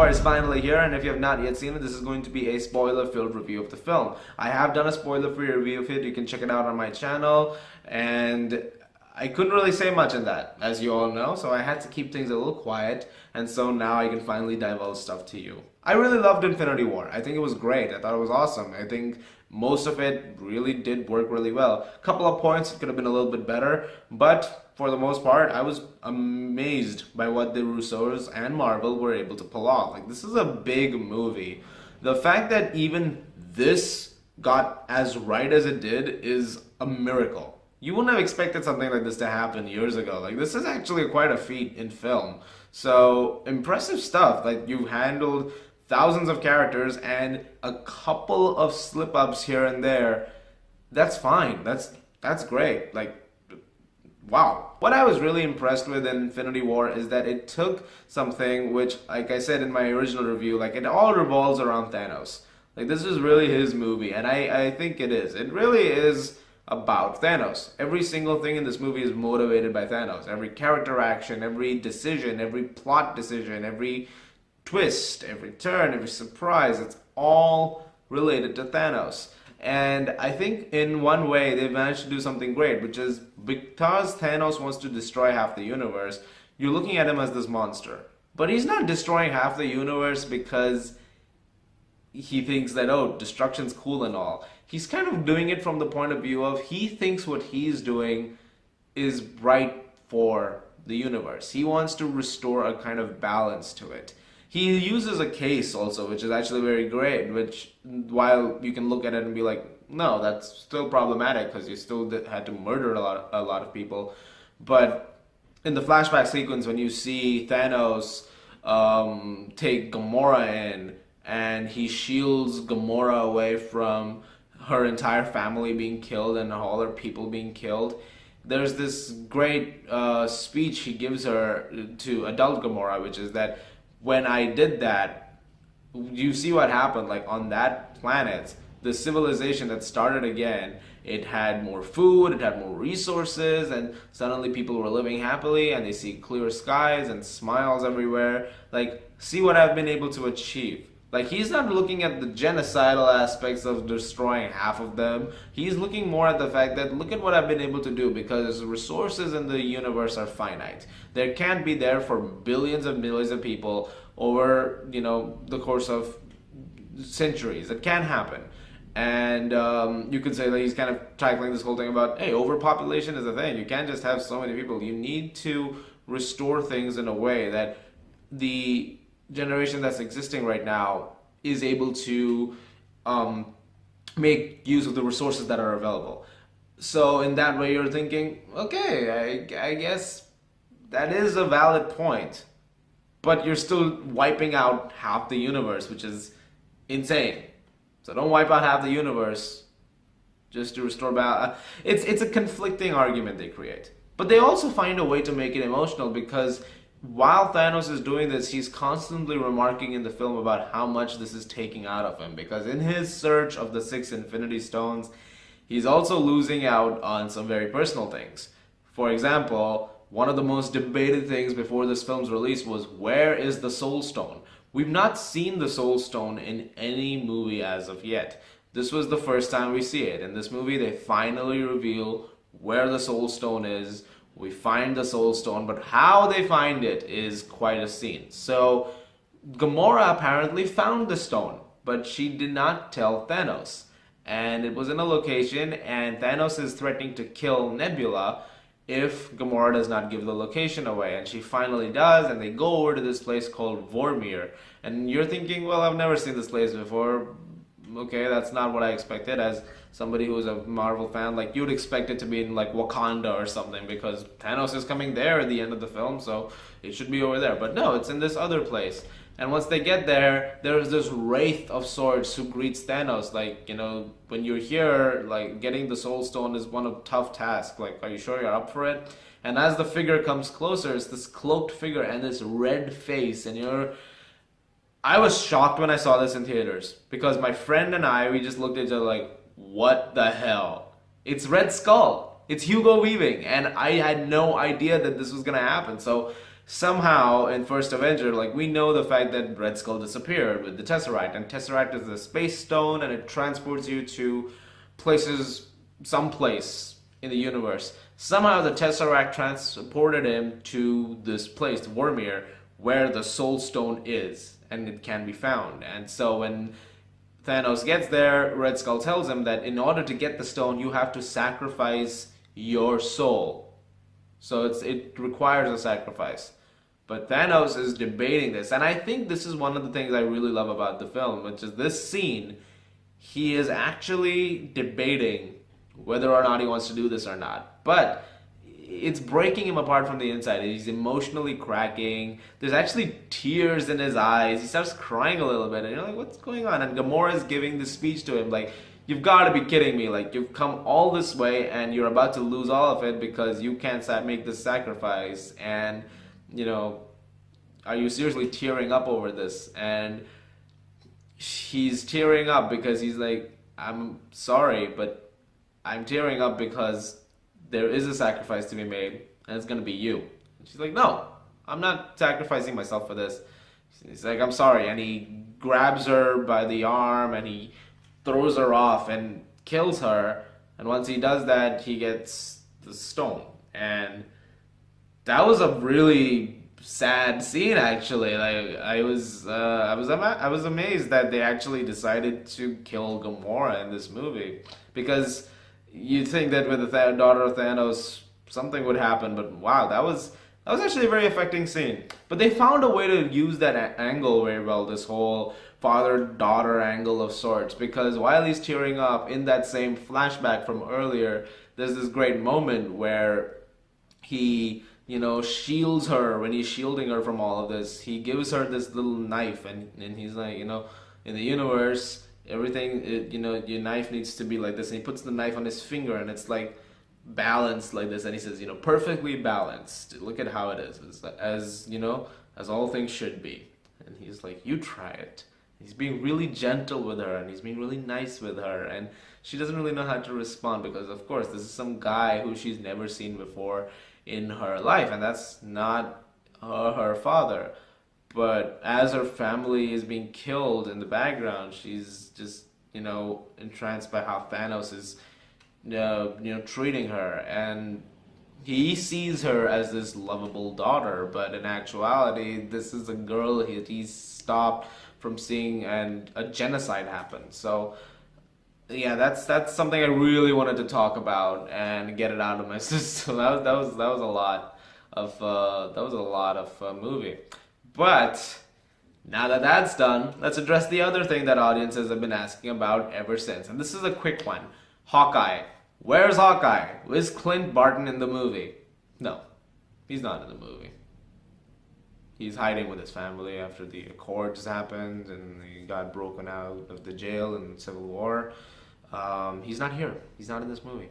War is finally here, and if you have not yet seen it, this is going to be a spoiler-filled review of the film. I have done a spoiler-free review of it. You can check it out on my channel, and I couldn't really say much in that, as you all know, so I had to keep things a little quiet, and so now I can finally divulge stuff to you. I really loved Infinity War. I think it was great. I thought it was awesome. I think most of it really did work really well. A couple of points could have been a little bit better, but for the most part, I was amazed by what the Russos and Marvel were able to pull off. Like, this is a big movie. The fact that even this got as right as it did is a miracle. You wouldn't have expected something like this to happen years ago. Like, this is actually quite a feat in film. So, impressive stuff. Like, you've handled thousands of characters and a couple of slip-ups here and there. That's fine. That's great. Like, wow. What I was really impressed with in Infinity War is that it took something which, like I said in my original review, like, it all revolves around Thanos. Like, this is really his movie, and I think it is. It really is about Thanos. Every single thing in this movie is motivated by Thanos. Every character action, every decision, every plot decision, every twist, every turn, every surprise, it's all related to Thanos. And I think in one way they've managed to do something great, which is because Thanos wants to destroy half the universe, you're looking at him as this monster. But he's not destroying half the universe because he thinks that, oh, destruction's cool and all. He's kind of doing it from the point of view of he thinks what he's doing is right for the universe. He wants to restore a kind of balance to it. He uses a case also, which is actually very great, which, while you can look at it and be like, no, that's still problematic because you still had to murder a lot of people. But in the flashback sequence, when you see Thanos take Gamora in, and he shields Gamora away from her entire family being killed and all her people being killed, there's this great speech he gives her to adult Gamora, which is that when I did that, you see what happened. Like, on that planet, the civilization that started again, it had more food, it had more resources, and suddenly people were living happily, and they see clear skies and smiles everywhere. Like, see what I've been able to achieve. Like, he's not looking at the genocidal aspects of destroying half of them. He's looking more at the fact that, look at what I've been able to do, because resources in the universe are finite. There can't be there for billions of millions of people over, the course of centuries. It can't happen. And you could say that he's kind of tackling this whole thing about, hey, overpopulation is a thing. You can't just have so many people. You need to restore things in a way that the generation that's existing right now is able to make use of the resources that are available. So in that way, you're thinking, okay, I guess that is a valid point, but you're still wiping out half the universe, which is insane. So don't wipe out half the universe just to restore balance. It's a conflicting argument they create, but they also find a way to make it emotional, because while Thanos is doing this, he's constantly remarking in the film about how much this is taking out of him, because in his search of the 6 Infinity Stones, he's also losing out on some very personal things. For example, one of the most debated things before this film's release was, where is the Soul Stone? We've not seen the Soul Stone in any movie as of yet. This was the first time we see it. In this movie, they finally reveal where the Soul Stone is. We find the Soul Stone, but how they find it is quite a scene. So, Gamora apparently found the stone, but she did not tell Thanos. And it was in a location, and Thanos is threatening to kill Nebula if Gamora does not give the location away. And she finally does, and they go over to this place called Vormir. And you're thinking, well, I've never seen this place before. Okay, that's not what I expected. As somebody who's a Marvel fan, like, you'd expect it to be in, like, Wakanda or something, because Thanos is coming there at the end of the film, so it should be over there. But no, it's in this other place. And once they get there, there's this wraith of sorts who greets Thanos. Like, when you're here, like, getting the Soul Stone is one of tough tasks. Like, are you sure you're up for it? And as the figure comes closer, it's this cloaked figure and this red face, and I was shocked when I saw this in theaters, because my friend and we just looked at each other like, what the hell? It's Red Skull. It's Hugo Weaving. And I had no idea that this was going to happen. So somehow in first Avenger, like we know the fact that Red Skull disappeared with the Tesseract, and Tesseract is a space stone and it transports you to places, someplace in the universe. Somehow the Tesseract transported him to this place, Vormir, where the Soul Stone is, and it can be found. And so when Thanos gets there, Red Skull tells him that in order to get the stone, you have to sacrifice your soul. So it requires a sacrifice. But Thanos is debating this, and I think this is one of the things I really love about the film, which is this scene. He is actually debating whether or not he wants to do this or not. But it's breaking him apart from the inside. He's emotionally cracking. There's actually tears in his eyes. He starts crying a little bit, and you're like, what's going on? And Gamora is giving this speech to him, like, you've got to be kidding me. Like, you've come all this way, and you're about to lose all of it because you can't make this sacrifice. And are you seriously tearing up over this? And he's tearing up because he's like, I'm sorry, but I'm tearing up because there is a sacrifice to be made, and it's going to be you. And she's like, no, I'm not sacrificing myself for this. He's like, I'm sorry. And he grabs her by the arm, and he throws her off and kills her. And once he does that, he gets the stone. And that was a really sad scene, actually. Like I was amazed that they actually decided to kill Gamora in this movie, because you'd think that with the daughter of Thanos something would happen, but wow, that was actually a very affecting scene. But they found a way to use that angle very well, this whole father-daughter angle of sorts, because while he's tearing up in that same flashback from earlier, there's this great moment where he shields her. When he's shielding her from all of this, he gives her this little knife, and he's like, in the universe, everything, your knife needs to be like this. And he puts the knife on his finger, and it's like balanced like this. And he says, perfectly balanced. Look at how it is. It's as all things should be. And he's like, you try it. He's being really gentle with her, and he's being really nice with her, and she doesn't really know how to respond, because of course this is some guy who she's never seen before in her life, and that's not her father. But as her family is being killed in the background, she's just entranced by how Thanos is treating her, and he sees her as this lovable daughter, but in actuality this is a girl he's stopped from seeing, and a genocide happened. So yeah, that's something I really wanted to talk about and get it out of my system. That was a lot of movie. But now that that's done, let's address the other thing that audiences have been asking about ever since, and this is a quick one. Hawkeye. Where's Hawkeye? Is Clint Barton in the movie? No, he's not in the movie. He's hiding with his family after the Accords happened and he got broken out of the jail in Civil War. He's not here. He's not in this movie.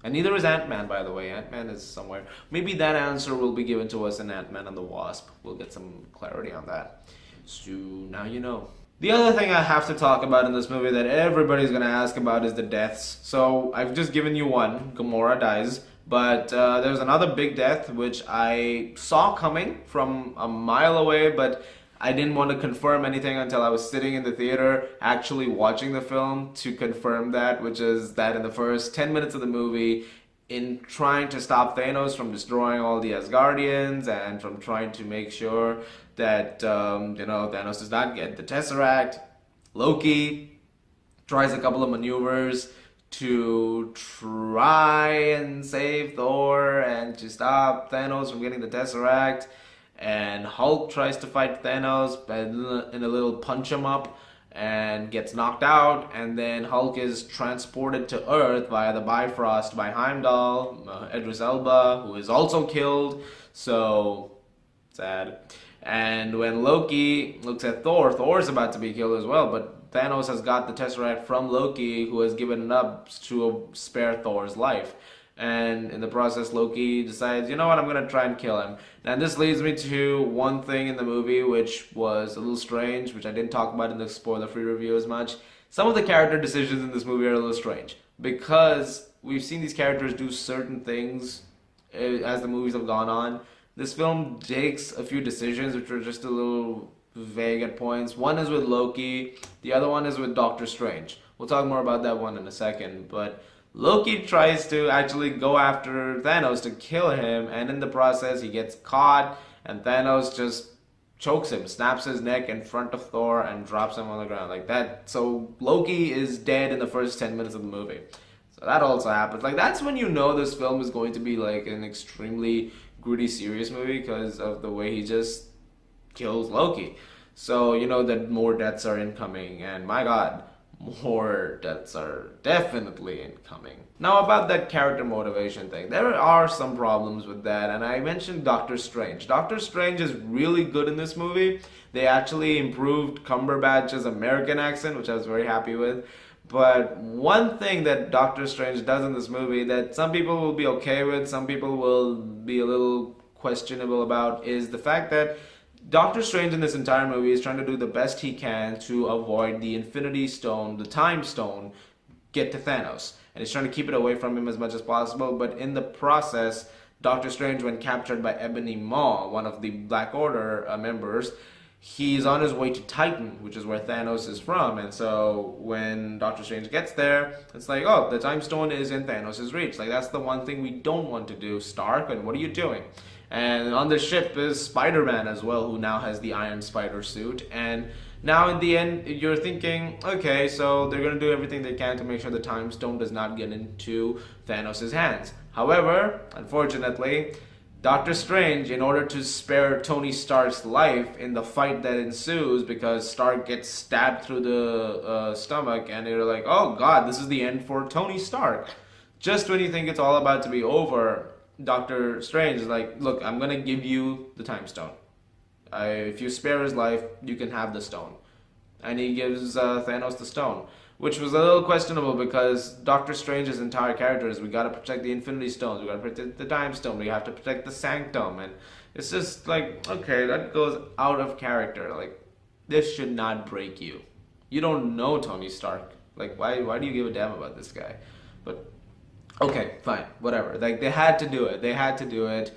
And neither is Ant-Man, by the way. Ant-Man is somewhere. Maybe that answer will be given to us in Ant-Man and the Wasp. We'll get some clarity on that. So now you know. The other thing I have to talk about in this movie that everybody's going to ask about is the deaths. So I've just given you one. Gamora dies. But there's another big death which I saw coming from a mile away, but I didn't want to confirm anything until I was sitting in the theater actually watching the film to confirm that, which is that in the first 10 minutes of the movie, in trying to stop Thanos from destroying all the Asgardians and from trying to make sure that Thanos does not get the Tesseract, Loki tries a couple of maneuvers to try and save Thor and to stop Thanos from getting the Tesseract, and Hulk tries to fight Thanos in a little punch him up and gets knocked out, and then Hulk is transported to Earth via the Bifrost by Heimdall, Idris Elba, who is also killed. So sad. And when Loki looks at Thor, Thor's about to be killed as well, but Thanos has got the Tesseract from Loki, who has given it up to spare Thor's life. And in the process, Loki decides, you know what, I'm going to try and kill him. And this leads me to one thing in the movie which was a little strange, which I didn't talk about in the spoiler-free review as much. Some of the character decisions in this movie are a little strange, because we've seen these characters do certain things as the movies have gone on this film takes a few decisions which were just a little vague at points. One is with Loki, the other one is with Doctor Strange. We'll talk more about that one in a second, but Loki tries to actually go after Thanos to kill him, and in the process he gets caught, and Thanos just chokes him, snaps his neck in front of Thor, and drops him on the ground like that. So Loki is dead in the first 10 minutes of the movie. So that also happens. Like, that's when you know this film is going to be like an extremely gritty, serious movie because of the way he just kills Loki. So you know that more deaths are incoming, and my god, more deaths are definitely incoming. Now, about that character motivation thing, there are some problems with that, and I mentioned Doctor Strange. Doctor Strange is really good in this movie. They actually improved Cumberbatch's American accent, which I was very happy with. But one thing that Doctor Strange does in this movie that some people will be okay with, some people will be a little questionable about, is the fact that Doctor Strange in this entire movie is trying to do the best he can to avoid the Infinity Stone, the Time Stone, get to Thanos. And he's trying to keep it away from him as much as possible, but in the process, Doctor Strange, when captured by Ebony Maw, one of the Black Order members, he's on his way to Titan, which is where Thanos is from. And so when Doctor Strange gets there, it's like, oh, the Time Stone is in Thanos' reach. Like, that's the one thing we don't want to do, Stark, and what are you doing? And on the ship is Spider-Man as well, who now has the Iron Spider suit. And now in the end, you're thinking, okay, so they're going to do everything they can to make sure the Time Stone does not get into Thanos' hands. However, unfortunately, Doctor Strange, in order to spare Tony Stark's life in the fight that ensues, because Stark gets stabbed through the stomach, and you're like, oh god, this is the end for Tony Stark. Just when you think it's all about to be over, Doctor Strange is like, look, I'm going to give you the Time Stone. If you spare his life, you can have the stone. And he gives Thanos the stone, which was a little questionable because Doctor Strange's entire character is, we got to protect the Infinity Stones, we got to protect the Time Stone, we have to protect the Sanctum. And it's just like, okay, that goes out of character. Like, this should not break you. You don't know Tony Stark. Like, why do you give a damn about this guy? But okay, fine, whatever. Like, they had to do it. They had to do it.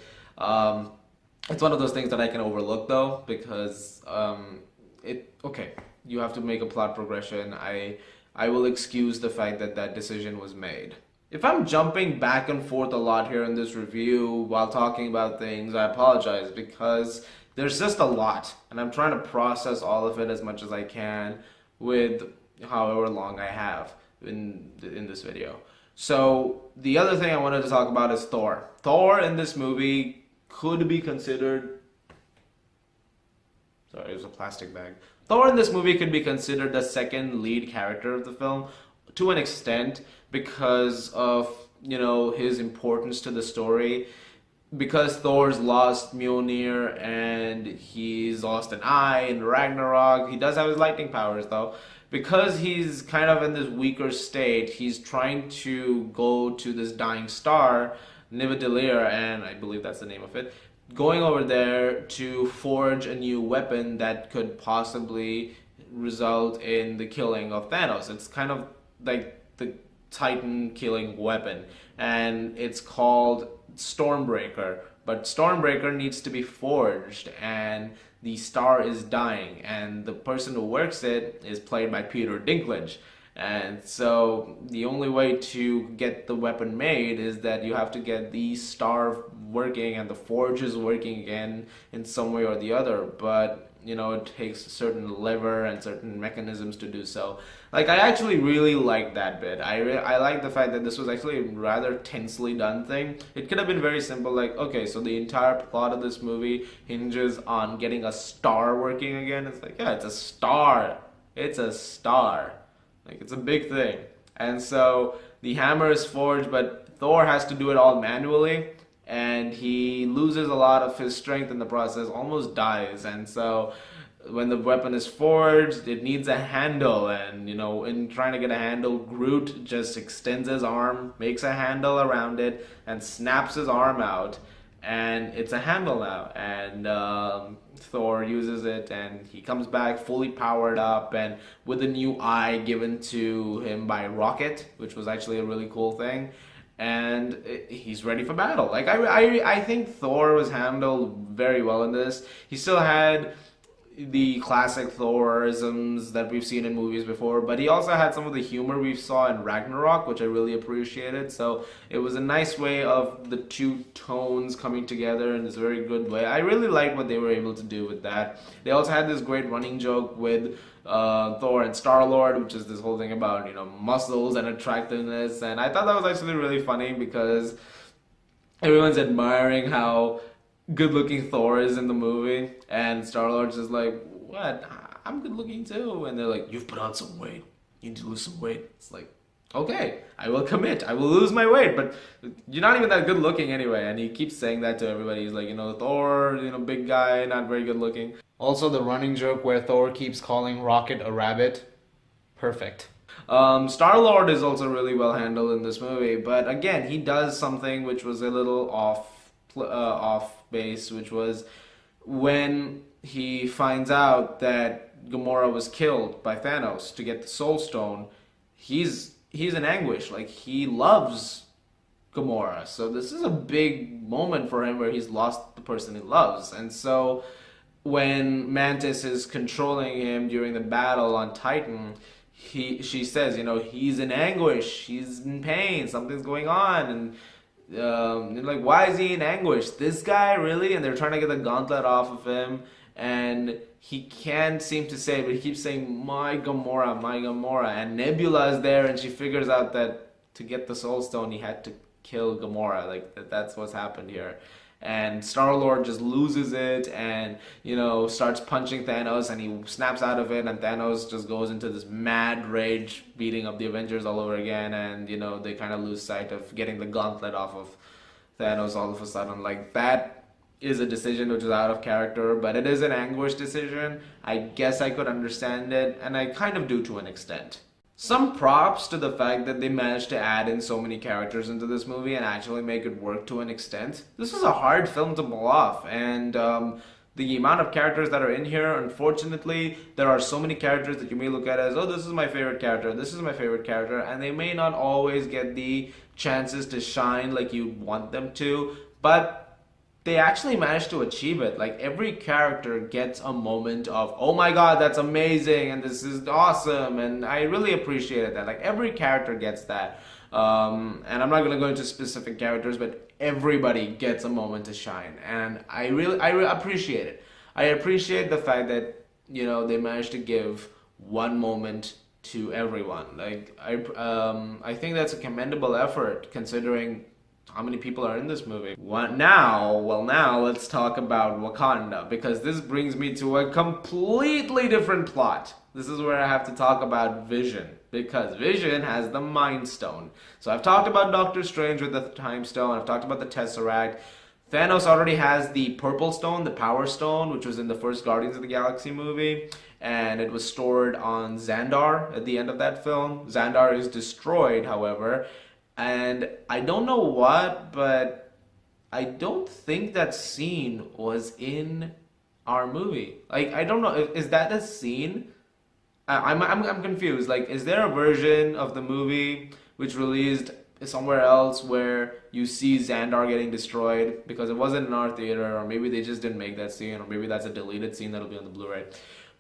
It's one of those things that I can overlook, though, because okay, you have to make a plot progression. I will excuse the fact that that decision was made. If I'm jumping back and forth a lot here in this review while talking about things, I apologize, because there's just a lot, and I'm trying to process all of it as much as I can with however long I have in this video. So the other thing I wanted to talk about is Thor. Thor in this movie could be considered... Sorry, it was a plastic bag. Thor in this movie could be considered the second lead character of the film to an extent because of, you know, his importance to the story. Because Thor's lost Mjolnir and he's lost an eye in Ragnarok. He does have his lightning powers though. Because he's kind of in this weaker state, he's trying to go to this dying star, Nidavellir, and I believe that's the name of it, going over there to forge a new weapon that could possibly result in the killing of Thanos. It's kind of like the Titan killing weapon, and it's called Stormbreaker. But Stormbreaker needs to be forged, and the star is dying, and the person who works it is played by Peter Dinklage. And so the only way to get the weapon made is that you have to get the star working and the forge is working again in some way or the other. But, you know, it takes a certain lever and certain mechanisms to do so. Like, I actually really liked that bit. I like the fact that this was actually a rather tensely done thing. It could have been very simple, like, okay, so the entire plot of this movie hinges on getting a star working again. It's like, yeah, it's a star. It's a star. Like, it's a big thing. And so the hammer is forged, but Thor has to do it all manually, and he loses a lot of his strength in the process, almost dies. And so when the weapon is forged, it needs a handle, and, you know, in trying to get a handle, Groot just extends his arm, makes a handle around it, and snaps his arm out, and it's a handle now. And Thor uses it, and he comes back fully powered up and with a new eye given to him by Rocket, which was actually a really cool thing. and he's ready for battle. Like I think Thor was handled very well in this. He still had the classic Thorisms that we've seen in movies before, but he also had some of the humor we saw in Ragnarok, which I really appreciated. So it was a nice way of the two tones coming together in this very good way. I really liked what they were able to do with that. They also had this great running joke with Thor and Star-Lord, which is this whole thing about, muscles and attractiveness, and I thought that was actually really funny because everyone's admiring how good looking Thor is in the movie, and Star-Lord's just like, what? I'm good looking too. And they're like, you've put on some weight. You need to lose some weight. It's like, okay, I will commit. I will lose my weight, but you're not even that good looking anyway. And he keeps saying that to everybody. He's like, Thor, big guy, not very good looking. Also, the running joke where Thor keeps calling Rocket a rabbit. Perfect. Star-Lord is also really well handled in this movie, but again, he does something which was a little off base, which was when he finds out that Gamora was killed by Thanos to get the Soul Stone. He's in anguish. Like, he loves Gamora, so this is a big moment for him where he's lost the person he loves. And so when Mantis is controlling him during the battle on Titan, she says, he's in anguish, he's in pain, something's going on, and they're like, why is he in anguish? This guy, really? And they're trying to get the gauntlet off of him, and he can't seem to say it, but he keeps saying, my Gamora, my Gamora. And Nebula is there, and she figures out that to get the Soul Stone, he had to kill Gamora. Like, that's what's happened here. And Star-Lord just loses it and, starts punching Thanos, and he snaps out of it, and Thanos just goes into this mad rage, beating up the Avengers all over again, and, they kind of lose sight of getting the gauntlet off of Thanos all of a sudden. Like, that is a decision which is out of character, but it is an anguish decision. I guess I could understand it, and I kind of do to an extent. Some props to the fact that they managed to add in so many characters into this movie and actually make it work to an extent. This was a hard film to pull off, and the amount of characters that are in here, unfortunately, there are so many characters that you may look at as, oh, this is my favorite character, this is my favorite character, and they may not always get the chances to shine like you'd want them to, but they actually managed to achieve it. Like, every character gets a moment of, oh my god, that's amazing, and this is awesome, and I really appreciated that. Like, every character gets that. And I'm not going to go into specific characters, but everybody gets a moment to shine, and I appreciate it. I appreciate the fact that, they managed to give one moment to everyone. Like, I think that's a commendable effort, considering how many people are in this movie. Now let's talk about Wakanda, because this brings me to a completely different plot. This is where I have to talk about Vision, because Vision has the Mind Stone. So I've talked about Doctor Strange with the Time Stone, I've talked about the Tesseract. Thanos already has the Purple Stone, the Power Stone, which was in the first Guardians of the Galaxy movie, and it was stored on Xandar at the end of that film. Xandar is destroyed, however, and I don't know what, but I don't think that scene was in our movie. Like, I don't know, is that a scene? I'm confused. Like, is there a version of the movie which released somewhere else where you see Xandar getting destroyed? Because it wasn't in our theater, or maybe they just didn't make that scene, or maybe that's a deleted scene that'll be on the Blu-ray.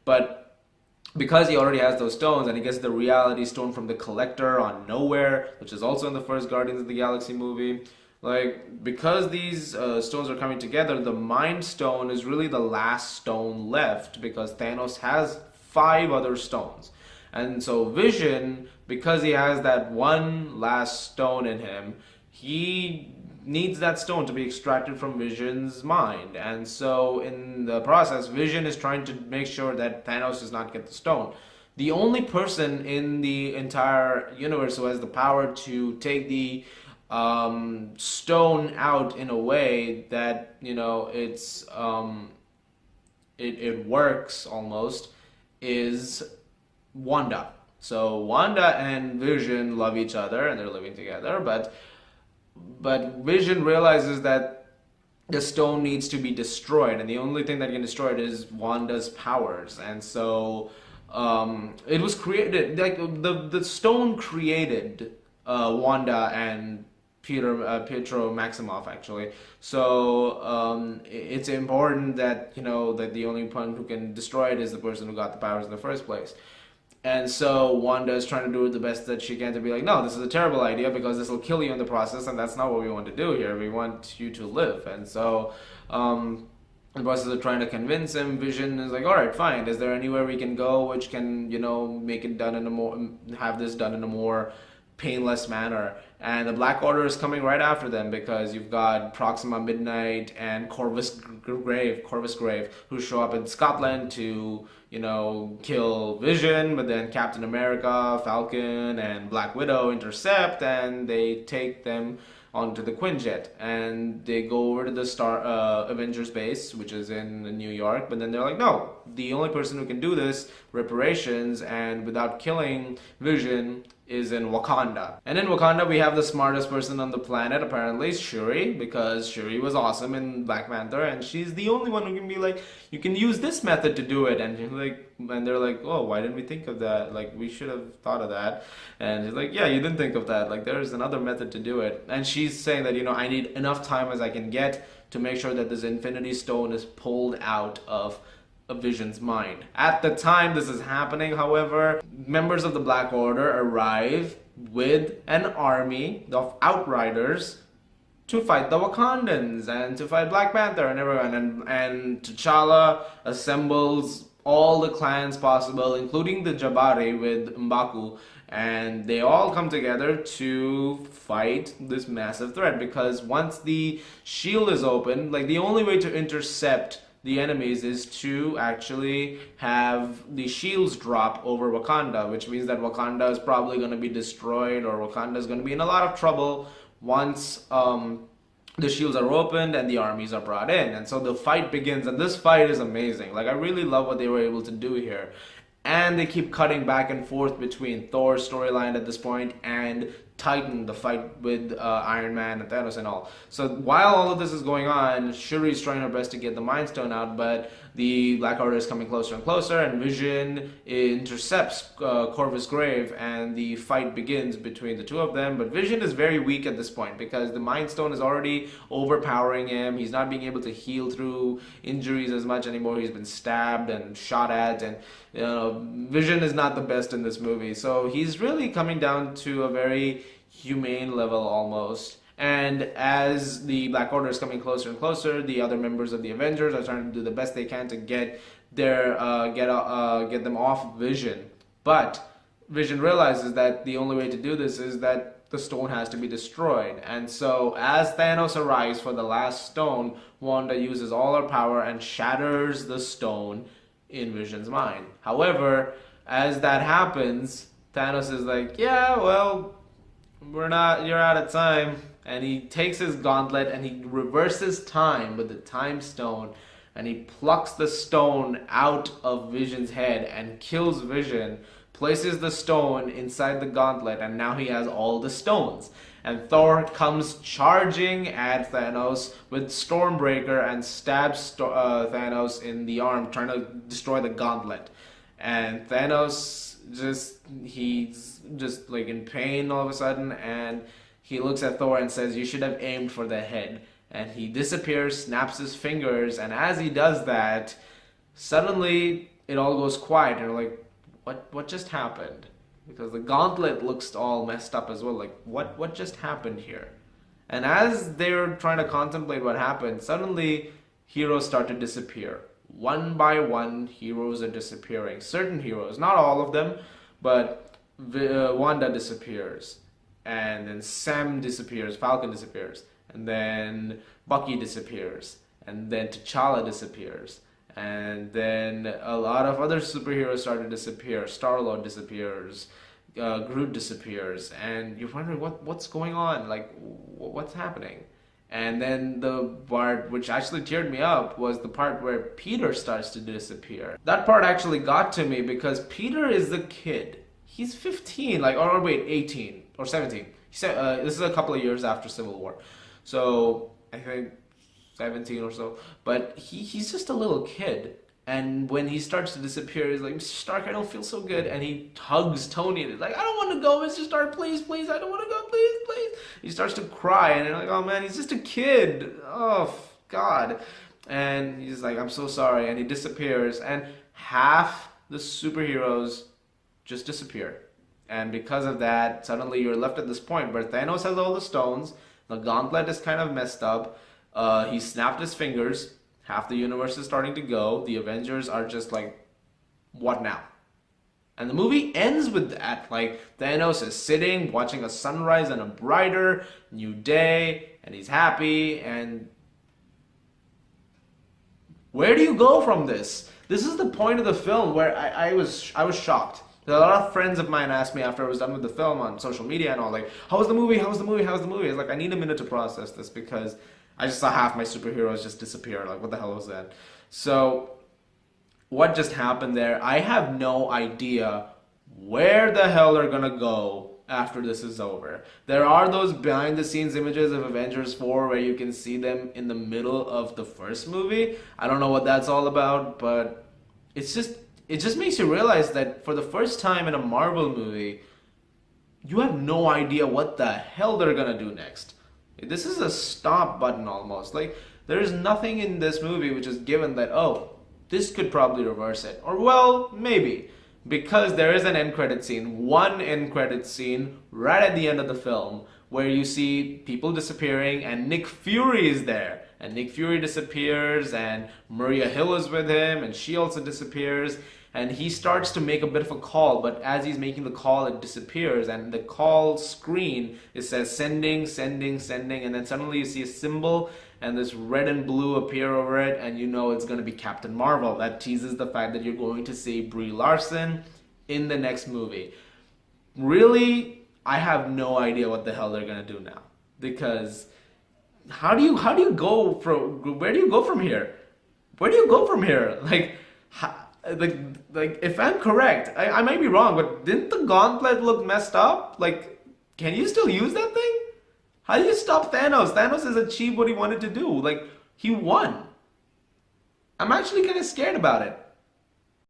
But because he already has those stones, and he gets the Reality Stone from the Collector on Nowhere, which is also in the first Guardians of the Galaxy movie, like, because these stones are coming together, the Mind Stone is really the last stone left, because Thanos has 5 other stones. And so Vision, because he has that one last stone in him, he needs that stone to be extracted from Vision's mind. And so in the process, Vision is trying to make sure that Thanos does not get the stone. The only person in the entire universe who has the power to take the stone out in a way that, it works almost, is Wanda. So Wanda and Vision love each other and they're living together, but Vision realizes that the stone needs to be destroyed, and the only thing that can destroy it is Wanda's powers. And so it was created, like, the stone created Wanda, and Pietro Maximoff actually. So it's important that that the only one who can destroy it is the person who got the powers in the first place. And so Wanda is trying to do the best that she can to be like, no, this is a terrible idea because this will kill you in the process, and that's not what we want to do here. We want you to live. And so the process of trying to convince him, Vision is like, all right, fine. Is there anywhere we can go which can, make it done in a more, have this done in a more painless manner? And the Black Order is coming right after them because you've got Proxima Midnight and Corvus Grave, who show up in Scotland to, kill Vision, but then Captain America, Falcon, and Black Widow intercept, and they take them onto the Quinjet, and they go over to the Avengers base, which is in New York, but then they're like, no, the only person who can do this, reparations, and without killing Vision, is in Wakanda. And in Wakanda, we have the smartest person on the planet, apparently, Shuri, because Shuri was awesome in Black Panther, and she's the only one who can be like, you can use this method to do it, and they're like, oh, why didn't we think of that? Like, we should have thought of that. And he's like, yeah, you didn't think of that. Like, there's another method to do it. And she's saying that, I need enough time as I can get to make sure that this Infinity Stone is pulled out of a Vision's mind. At the time this is happening, however, members of the Black Order arrive with an army of outriders to fight the Wakandans and to fight Black Panther and everyone. And T'Challa assembles all the clans possible, including the Jabari with M'Baku, and they all come together to fight this massive threat, because once the shield is open, like, the only way to intercept the enemies is to actually have the shields drop over Wakanda, which means that Wakanda is probably going to be destroyed, or Wakanda is going to be in a lot of trouble once the shields are opened and the armies are brought in. And so the fight begins, and this fight is amazing. Like, I really love what they were able to do here. And they keep cutting back and forth between Thor's storyline at this point and Titan, the fight with Iron Man and Thanos and all. So while all of this is going on, Shuri's trying her best to get the Mind Stone out, but the Black Order is coming closer and closer, and Vision intercepts Corvus Grave, and the fight begins between the two of them. But Vision is very weak at this point because the Mind Stone is already overpowering him. He's not being able to heal through injuries as much anymore. He's been stabbed and shot at, and Vision is not the best in this movie. So he's really coming down to a very humane level almost. And as the Black Order is coming closer and closer, the other members of the Avengers are trying to do the best they can to get them off Vision. But Vision realizes that the only way to do this is that the stone has to be destroyed. And so as Thanos arrives for the last stone, Wanda uses all her power and shatters the stone in Vision's mind. However, as that happens, Thanos is like, yeah, well, you're out of time. And he takes his gauntlet and he reverses time with the time stone, and he plucks the stone out of Vision's head and kills Vision, places the stone inside the gauntlet, and now he has all the stones. And Thor comes charging at Thanos with Stormbreaker and stabs Thanos in the arm, trying to destroy the gauntlet. And Thanos he's just like in pain all of a sudden, and he looks at Thor and says, you should have aimed for the head. And he disappears, snaps his fingers, and as he does that, suddenly it all goes quiet. And you're like, what just happened? Because the gauntlet looks all messed up as well. Like, what just happened here? And as they're trying to contemplate what happened, suddenly heroes start to disappear. One by one, heroes are disappearing. Certain heroes, not all of them, but Wanda disappears. And then Sam disappears, Falcon disappears, and then Bucky disappears, and then T'Challa disappears, and then a lot of other superheroes start to disappear. Star-Lord disappears, Groot disappears, and you're wondering what's going on, like what's happening. And then the part which actually teared me up was the part where Peter starts to disappear. That part actually got to me because Peter is the kid. He's 15, or wait, 18 or 17. This is a couple of years after Civil War. So I think 17 or so. But he's just a little kid. And when he starts to disappear, he's like, Mr. Stark, I don't feel so good. And he hugs Tony and he's like, I don't want to go, Mr. Stark, please, please, I don't want to go, please, please. He starts to cry and you're like, oh man, he's just a kid. Oh, God. And he's like, I'm so sorry. And he disappears. And half the superheroes just disappear. And because of that, suddenly you're left at this point where Thanos has all the stones. The gauntlet is kind of messed up. He snapped his fingers. Half the universe is starting to go. The Avengers are just like, what now? And the movie ends with that. Like, Thanos is sitting, watching a sunrise and a brighter new day, and he's happy. And where do you go from this? This is the point of the film where I was shocked. A lot of friends of mine asked me after I was done with the film on social media and all, like, how was the movie? How was the movie? How was the movie? I was like, I need a minute to process this because I just saw half my superheroes just disappear. Like, what the hell was that? So, what just happened there? I have no idea where the hell they're gonna go after this is over. There are those behind the scenes images of Avengers 4 where you can see them in the middle of the first movie. I don't know what that's all about, but it just makes you realize that for the first time in a Marvel movie, you have no idea what the hell they're gonna do next. This is a stop button almost. Like, there is nothing in this movie which is given that, oh, this could probably reverse it. Or, well, maybe. Because there is an end credit scene, one end credit scene right at the end of the film where you see people disappearing and Nick Fury is there. And Nick Fury disappears and Maria Hill is with him and she also disappears. And he starts to make a bit of a call, but as he's making the call, it disappears. And the call screen, it says sending, sending, sending. And then suddenly you see a symbol and this red and blue appear over it. And you know it's going to be Captain Marvel. That teases the fact that you're going to see Brie Larson in the next movie. Really, I have no idea what the hell they're going to do now. Because how do you go from, where do you go from here? Where do you go from here? Like if I'm correct, I might be wrong, but didn't the gauntlet look messed up? Like, can you still use that thing? How do you stop Thanos? Thanos has achieved what he wanted to do. Like, he won. I'm actually kind of scared about it.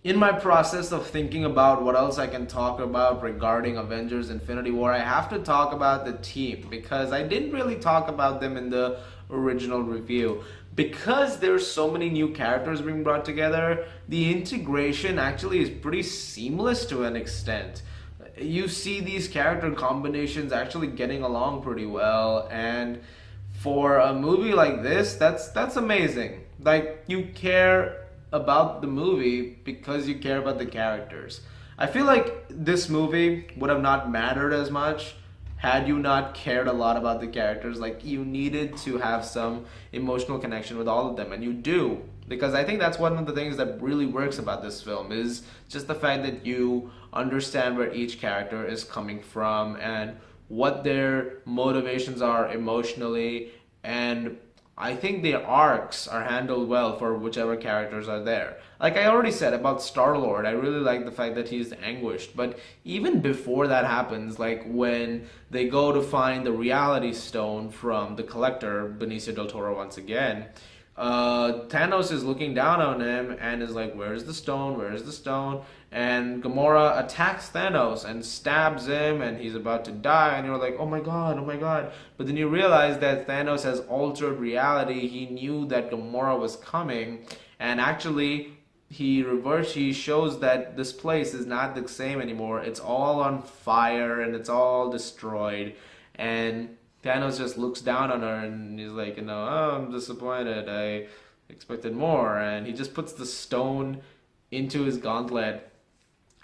In my process of thinking about what else I can talk about regarding Avengers Infinity War, I have to talk about the team because I didn't really talk about them in the original review. Because there's so many new characters being brought together, the integration actually is pretty seamless to an extent. You see these character combinations actually getting along pretty well, and for a movie like this, that's amazing. Like, you care about the movie because you care about the characters. I feel like this movie would have not mattered as much had you not cared a lot about the characters. Like, you needed to have some emotional connection with all of them, and you do, because I think that's one of the things that really works about this film, is just the fact that you understand where each character is coming from and what their motivations are emotionally, and I think the arcs are handled well for whichever characters are there. Like I already said about Star-Lord, I really like the fact that he's anguished. But even before that happens, like when they go to find the Reality Stone from the Collector, Benicio del Toro once again, Thanos is looking down on him and is like, where's the stone? Where's the stone? And Gamora attacks Thanos and stabs him and he's about to die, and you're like, oh my god, oh my god. But then you realize that Thanos has altered reality. He knew that Gamora was coming, and actually he shows that this place is not the same anymore. It's all on fire and it's all destroyed. And Thanos just looks down on her and he's like, oh, I'm disappointed. I expected more. And he just puts the stone into his gauntlet.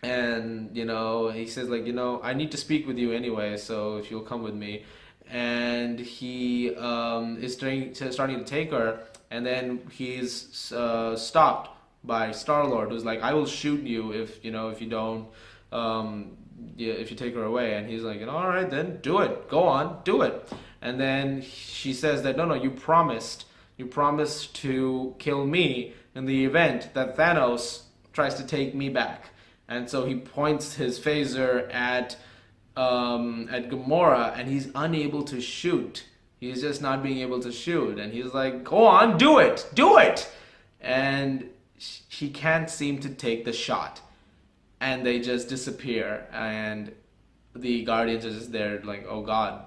And, he says, like, I need to speak with you anyway, so if you'll come with me. And he is starting to take her, and then he's stopped by Star-Lord, who's like, I will shoot you if you don't, if you take her away. And he's like, all right, then do it. Go on, do it. And then she says that, no, you promised to kill me in the event that Thanos tries to take me back. And so he points his phaser at Gamora, and he's unable to shoot. He's just not being able to shoot. And he's like, go on, do it. And he can't seem to take the shot, and they just disappear, and the Guardians are just there like, oh God,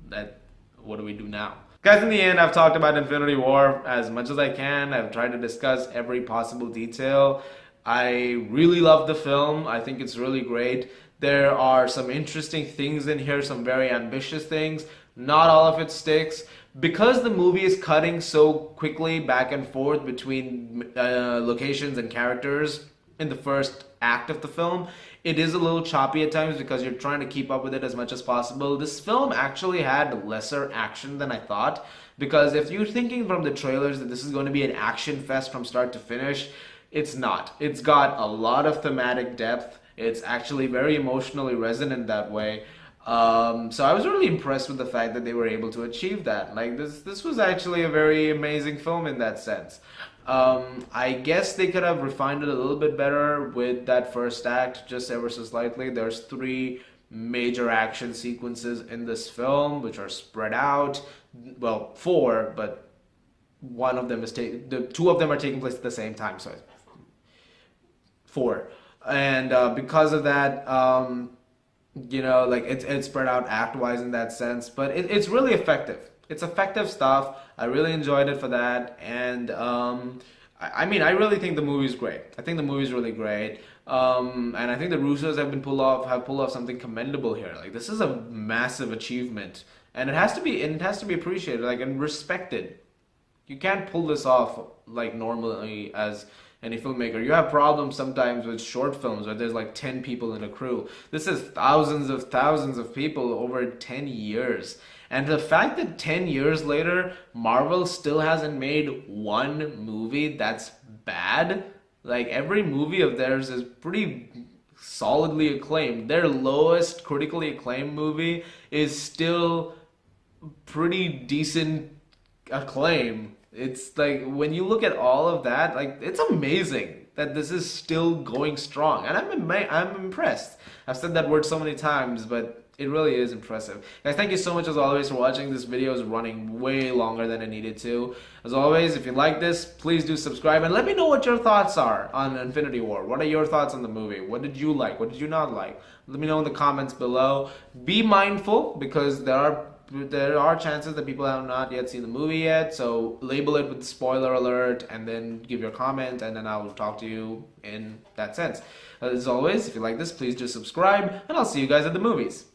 that what do we do now? Guys, in the end, I've talked about Infinity War as much as I can. I've tried to discuss every possible detail. I really love the film. I think it's really great. There are some interesting things in here, some very ambitious things. Not all of it sticks. Because the movie is cutting so quickly back and forth between locations and characters in the first act of the film, it is a little choppy at times because you're trying to keep up with it as much as possible. This film actually had lesser action than I thought, because if you're thinking from the trailers that this is going to be an action fest from start to finish, it's not. It's got a lot of thematic depth. It's actually very emotionally resonant that way. So I was really impressed with the fact that they were able to achieve that. Like this was actually a very amazing film in that sense. I guess they could have refined it a little bit better with that first act, just ever so slightly. There's 3 major action sequences in this film, which are spread out. Well, 4, but one of them is the 2 of them are taking place at the same time. So 4, and because of that, like it's spread out act-wise in that sense, but it's really effective. It's effective stuff. I really enjoyed it for that, and I mean, I really think the movie's great. I think the movie's really great, and I think the Russos have pulled off something commendable here. Like, this is a massive achievement, and it has to be appreciated, like, and respected. You can't pull this off like normally as any filmmaker. You have problems sometimes with short films where there's like 10 people in a crew. This is thousands of people over 10 years. And the fact that 10 years later, Marvel still hasn't made one movie that's bad. Like, every movie of theirs is pretty solidly acclaimed. Their lowest critically acclaimed movie is still pretty decent acclaim. It's like, when you look at all of that, like, it's amazing that this is still going strong, and I'm impressed. I've said that word so many times, but it really is impressive. Guys, thank you so much as always for watching. This video is running way longer than it needed to. As always, if you like this, please do subscribe, and let me know what your thoughts are on Infinity War. What are your thoughts on the movie? What did you like? What did you not like? Let me know in the comments below. Be mindful, because there are chances that people have not yet seen the movie yet, so label it with spoiler alert and then give your comment, and then I'll talk to you in that sense. As always, if you like this, please do subscribe, and I'll see you guys at the movies.